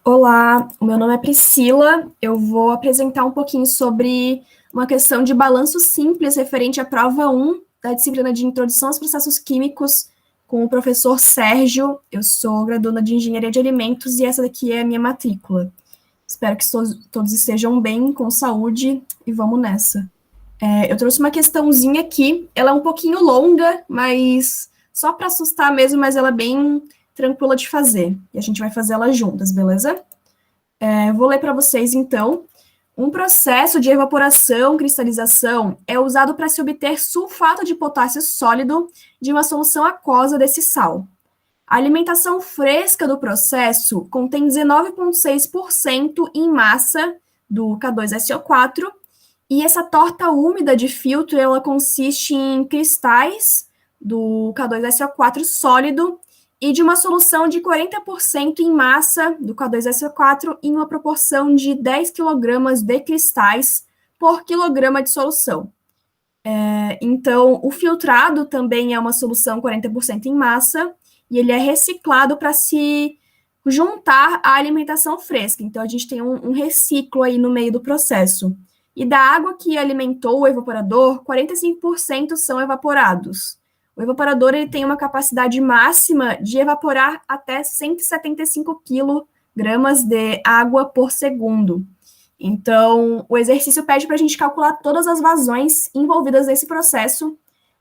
Olá, o meu nome é Priscila. Eu vou apresentar um pouquinho sobre uma questão de balanço simples referente à prova 1 da disciplina de Introdução aos Processos Químicos com o professor Sérgio. Eu sou graduanda de Engenharia de Alimentos e essa daqui é a minha matrícula. Espero que todos estejam bem, com saúde, e vamos nessa. Eu trouxe uma questãozinha aqui, ela é um pouquinho longa, mas só para assustar mesmo, mas ela é bem tranquila de fazer. E a gente vai fazer ela juntas, beleza? Eu vou ler para vocês, então. Um processo de evaporação, cristalização, é usado para se obter sulfato de potássio sólido de uma solução aquosa desse sal. A alimentação fresca do processo contém 19,6% em massa do K2SO4, e essa torta úmida de filtro, ela consiste em cristais do K2SO4 sólido e de uma solução de 40% em massa do K2SO4 em uma proporção de 10 kg de cristais por quilograma de solução. Então, o filtrado também é uma solução 40% em massa e ele é reciclado para se juntar à alimentação fresca. Então, a gente tem um reciclo aí no meio do processo. E da água que alimentou o evaporador, 45% são evaporados. O evaporador ele tem uma capacidade máxima de evaporar até 175 kg de água por segundo. Então, o exercício pede para a gente calcular todas as vazões envolvidas nesse processo.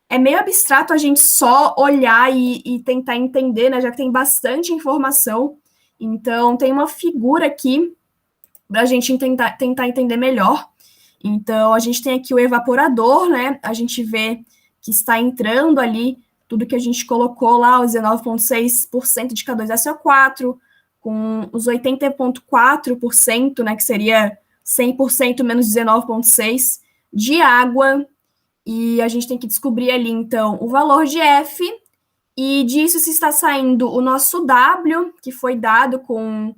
É meio abstrato a gente só olhar e tentar entender, né, já que tem bastante informação. Então, tem uma figura aqui para a gente tentar entender melhor. Então, a gente tem aqui o evaporador, né? A gente vê que está entrando ali tudo que a gente colocou lá, os 19,6% de K2SO4, com os 80,4%, né, que seria 100% menos 19,6% de água, e a gente tem que descobrir ali, então, o valor de F, e disso se está saindo o nosso W, que foi dado com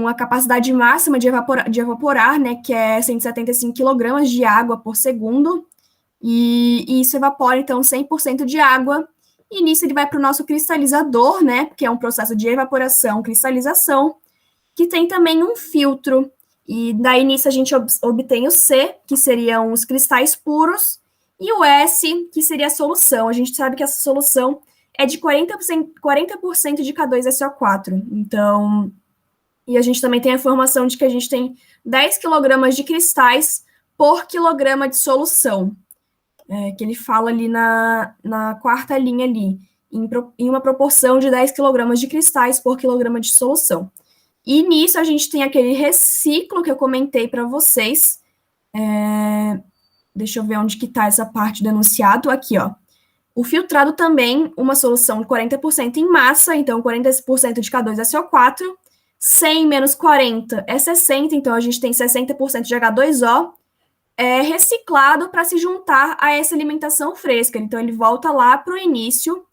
a capacidade máxima de evaporar, né, que é 175 kg de água por segundo, e isso evapora, então, 100% de água, e nisso ele vai para o nosso cristalizador, né, que é um processo de evaporação, cristalização, que tem também um filtro, e daí nisso a gente obtém o C, que seriam os cristais puros, e o S, que seria a solução. A gente sabe que essa solução é de 40% de K2SO4, então... E a gente também tem a informação de que a gente tem 10 kg de cristais por quilograma de solução, que ele fala ali na quarta linha ali, em uma proporção de 10 kg de cristais por quilograma de solução. E nisso a gente tem aquele reciclo que eu comentei para vocês. Deixa eu ver onde que está essa parte do enunciado. Aqui, ó. O filtrado também, uma solução de 40% em massa, então 40% de K2SO4, 100 menos 40 é 60, então a gente tem 60% de H2O, reciclado para se juntar a essa alimentação fresca. Então, ele volta lá para o início,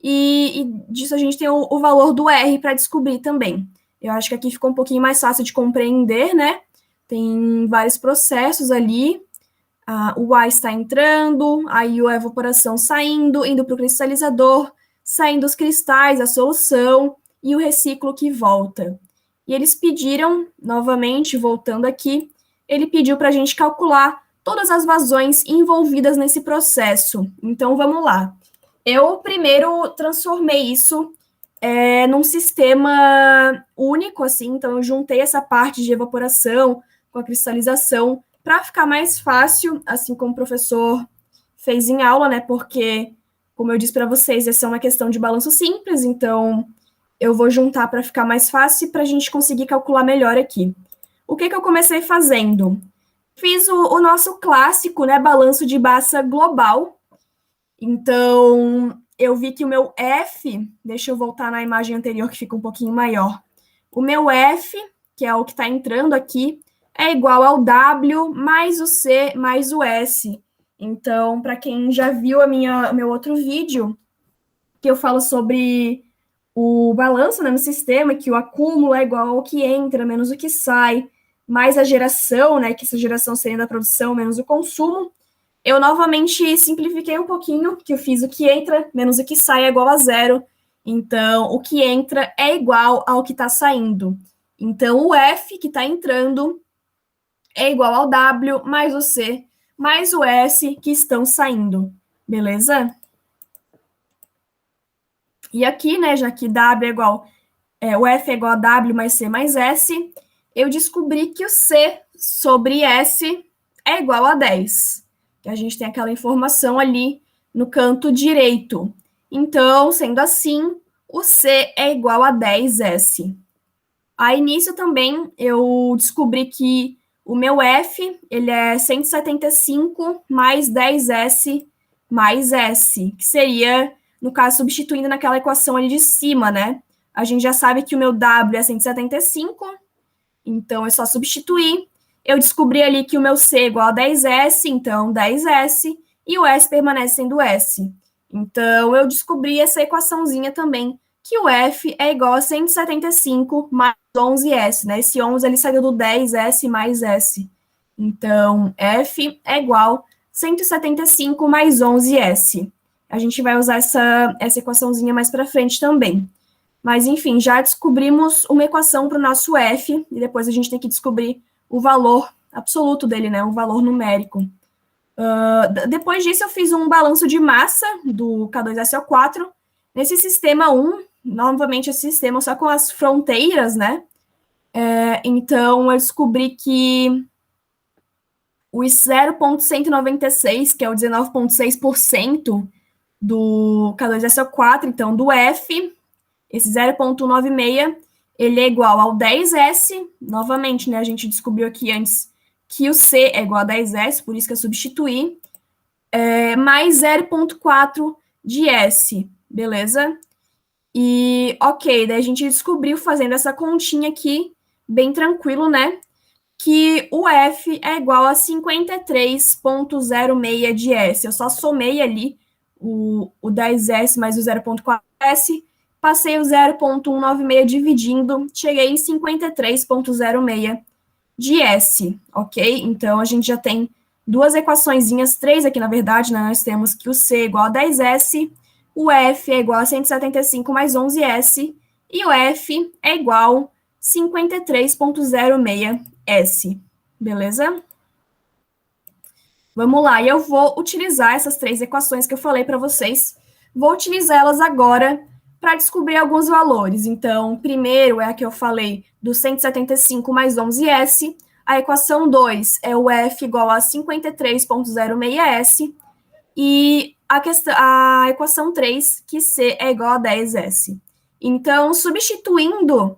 e disso a gente tem o valor do R para descobrir também. Eu acho que aqui ficou um pouquinho mais fácil de compreender, né? Tem vários processos ali. O A está entrando, aí a evaporação saindo, indo para o cristalizador, saindo os cristais, a solução, e o reciclo que volta. E eles pediram, novamente, voltando aqui, ele pediu para a gente calcular todas as vazões envolvidas nesse processo. Então, vamos lá. Eu primeiro transformei isso num sistema único, assim, então eu juntei essa parte de evaporação com a cristalização para ficar mais fácil, assim como o professor fez em aula, né? Porque, como eu disse para vocês, essa é uma questão de balanço simples, então eu vou juntar para ficar mais fácil para a gente conseguir calcular melhor aqui. O que eu comecei fazendo? Fiz o nosso clássico, né, balanço de massa global. Então, eu vi que o meu F, deixa eu voltar na imagem anterior que fica um pouquinho maior. O meu F, que é o que está entrando aqui, é igual ao W mais o C mais o S. Então, para quem já viu o meu outro vídeo, que eu falo sobre o balanço, né, no sistema, que o acúmulo é igual ao que entra menos o que sai, mais a geração, né, que essa geração seria da produção menos o consumo, eu novamente simplifiquei um pouquinho, que eu fiz o que entra menos o que sai é igual a zero, então o que entra é igual ao que está saindo. Então, o F que está entrando é igual ao W mais o C mais o S que estão saindo, beleza? E aqui, né, já que W é igual, o F é igual a W mais C mais S, eu descobri que o C sobre S é igual a 10. Que a gente tem aquela informação ali no canto direito. Então, sendo assim, o C é igual a 10S. Aí, nisso também, eu descobri que o meu F, ele é 175 mais 10S mais S, que seria, no caso, substituindo naquela equação ali de cima, né? A gente já sabe que o meu W é 175, então é só substituir. Eu descobri ali que o meu C é igual a 10S, então 10S, e o S permanece sendo S. Então, eu descobri essa equaçãozinha também, que o F é igual a 175 mais 11S, né? Esse 11 ele saiu do 10S mais S. Então, F é igual a 175 mais 11S. A gente vai usar essa equaçãozinha mais para frente também. Mas, enfim, já descobrimos uma equação para o nosso F, e depois a gente tem que descobrir o valor absoluto dele, né? O valor numérico. Depois disso, eu fiz um balanço de massa do K2SO4 nesse sistema 1, novamente esse sistema só com as fronteiras, né? Então, eu descobri que os 0,196, que é o 19,6% do K2SO4, então do F, esse 0,196, ele é igual ao 10S, novamente, né, a gente descobriu aqui antes que o C é igual a 10S, por isso que eu substituí, mais 0,4 de S, beleza? E, ok, daí a gente descobriu fazendo essa continha aqui, bem tranquilo, né, que o F é igual a 53,06 de S. Eu só somei ali o 10S mais o 0,4S, passei o 0,196 dividindo, cheguei em 53,06 de S, ok? Então, a gente já tem duas equaçõezinhas, três aqui, na verdade, né? Nós temos que o C é igual a 10S, o F é igual a 175 mais 11S, e o F é igual a 53,06S, beleza? Vamos lá, e eu vou utilizar essas três equações que eu falei para vocês, vou utilizá-las agora para descobrir alguns valores. Então, primeiro é a que eu falei do 175 mais 11S, a equação 2 é o F igual a 53,06S, e a equação 3, que C é igual a 10S. Então, substituindo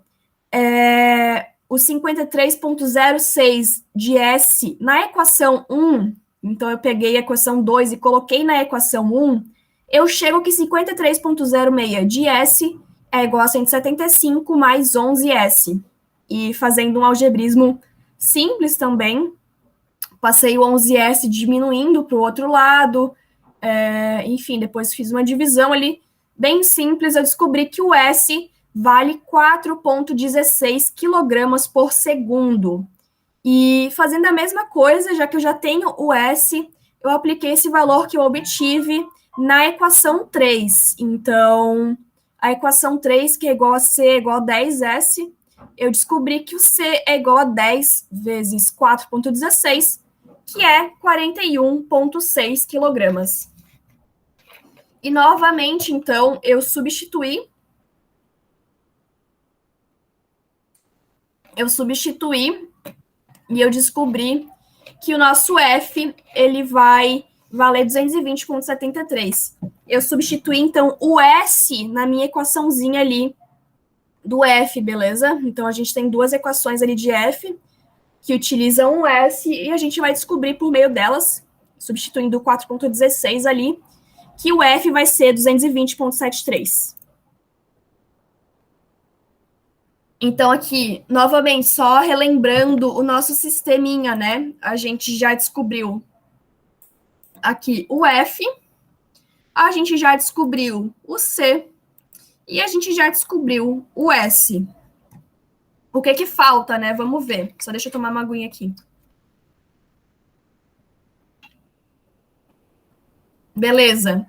o 53,06 de S na equação 1, então eu peguei a equação 2 e coloquei na equação 1, eu chego que 53,06 de S é igual a 175 mais 11S. E fazendo um algebrismo simples também, passei o 11S diminuindo para o outro lado, enfim, depois fiz uma divisão ali bem simples, eu descobri que o S vale 4,16 quilogramas por segundo. E fazendo a mesma coisa, já que eu já tenho o S, eu apliquei esse valor que eu obtive na equação 3. Então, a equação 3, que é igual a C é igual a 10S, eu descobri que o C é igual a 10 vezes 4,16, que é 41,6 quilogramas. E, novamente, então, eu substituí e eu descobri que o nosso F, ele vai valer 220,73. Eu substituí, então, o S na minha equaçãozinha ali do F, beleza? Então, a gente tem duas equações ali de F que utilizam o S e a gente vai descobrir por meio delas, substituindo o 4,16 ali, que o F vai ser 220,73. Então, aqui, novamente, só relembrando o nosso sisteminha, né? A gente já descobriu aqui o F, a gente já descobriu o C e a gente já descobriu o S. O que que falta, né? Vamos ver. Só deixa eu tomar uma aguinha aqui. Beleza.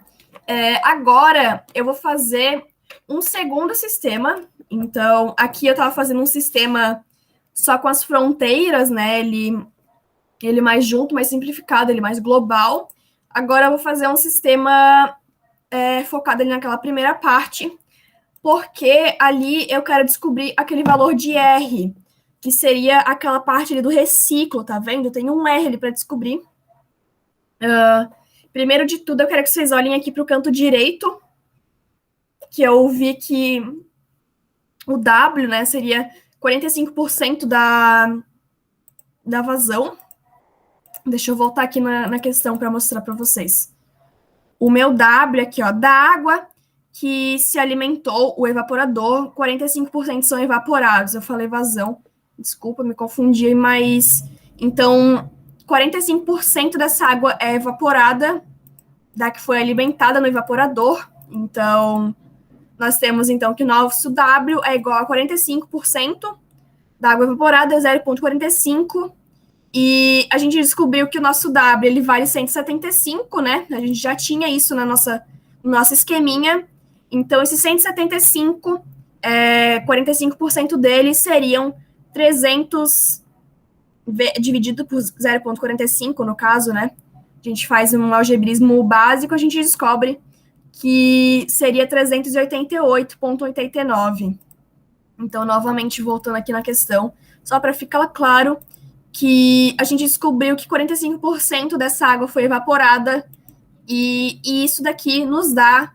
Agora, eu vou fazer um segundo sistema. Então, aqui eu estava fazendo um sistema só com as fronteiras, né? Ele mais junto, mais simplificado, ele mais global. Agora eu vou fazer um sistema focado ali naquela primeira parte, porque ali eu quero descobrir aquele valor de R, que seria aquela parte ali do reciclo, tá vendo? Tem um R ali para descobrir. Primeiro de tudo, eu quero que vocês olhem aqui para o canto direito, que eu vi que o W, né, seria 45% da vazão. Deixa eu voltar aqui na questão para mostrar para vocês. O meu W aqui, ó, da água que se alimentou o evaporador, 45% são evaporados. Eu falei vazão, desculpa, me confundi, mas... Então, 45% dessa água é evaporada, da que foi alimentada no evaporador. Então, nós temos, então, que o nosso W é igual a 45% da água evaporada, é 0,45. E a gente descobriu que o nosso W, ele vale 175, né? A gente já tinha isso no nosso esqueminha. Então, esse 175, 45% dele seriam 300 dividido por 0,45, no caso, né? A gente faz um algebrismo básico, a gente descobre que seria 388,89. Então, novamente, voltando aqui na questão, só para ficar claro que a gente descobriu que 45% dessa água foi evaporada e isso daqui nos dá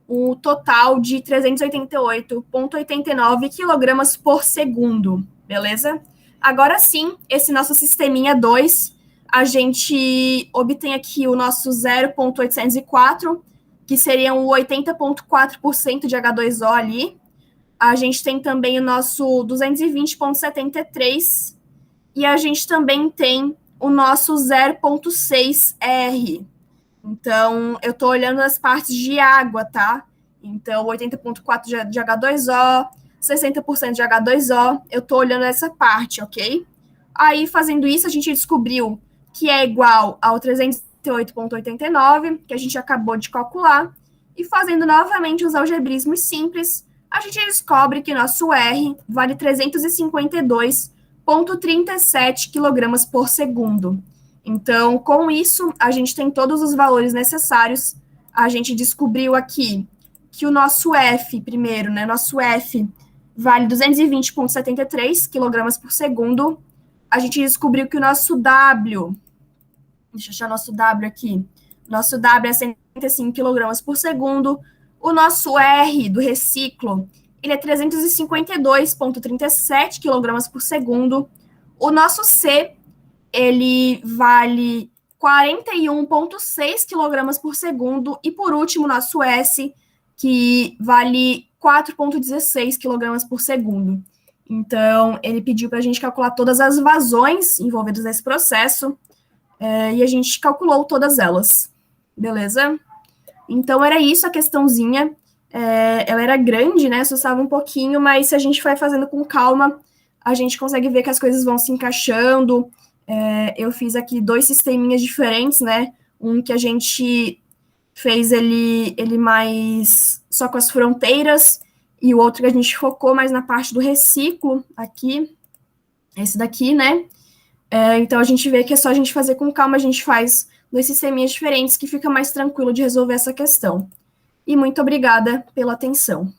o total de 388,89 quilogramas por segundo, beleza? Agora sim, esse nosso sisteminha 2, a gente obtém aqui o nosso 0,804, que seriam o 80,4% de H2O ali. A gente tem também o nosso 220,73 e a gente também tem o nosso 0,6R. Então, eu estou olhando as partes de água, tá? Então, 80,4% de H2O, 60% de H2O, eu estou olhando essa parte, ok? Aí, fazendo isso, a gente descobriu que é igual ao 308,89, que a gente acabou de calcular, e fazendo novamente os algebrismos simples, a gente descobre que nosso R vale 352,37 kg por segundo. Então, com isso, a gente tem todos os valores necessários. A gente descobriu aqui que o nosso F, primeiro, né? Nosso F vale 220,73 kg por segundo. A gente descobriu que o nosso W, deixa eu achar nosso W aqui. Nosso W é 105 kg por segundo. O nosso R do reciclo, ele é 352,37 kg por segundo. O nosso C, ele vale 41,6 kg por segundo. E, por último, nosso S, que vale 4,16 kg por segundo. Então, ele pediu para a gente calcular todas as vazões envolvidas nesse processo, e a gente calculou todas elas. Beleza? Então, era isso a questãozinha. Ela era grande, né? Assustava um pouquinho, mas se a gente vai fazendo com calma, a gente consegue ver que as coisas vão se encaixando. Eu fiz aqui 2 sisteminhas diferentes, né? Um que a gente fez ele mais só com as fronteiras, e o outro que a gente focou mais na parte do reciclo, aqui, esse daqui, né? Então, a gente vê que é só a gente fazer com calma, a gente faz 2 sisteminhas diferentes, que fica mais tranquilo de resolver essa questão. E muito obrigada pela atenção.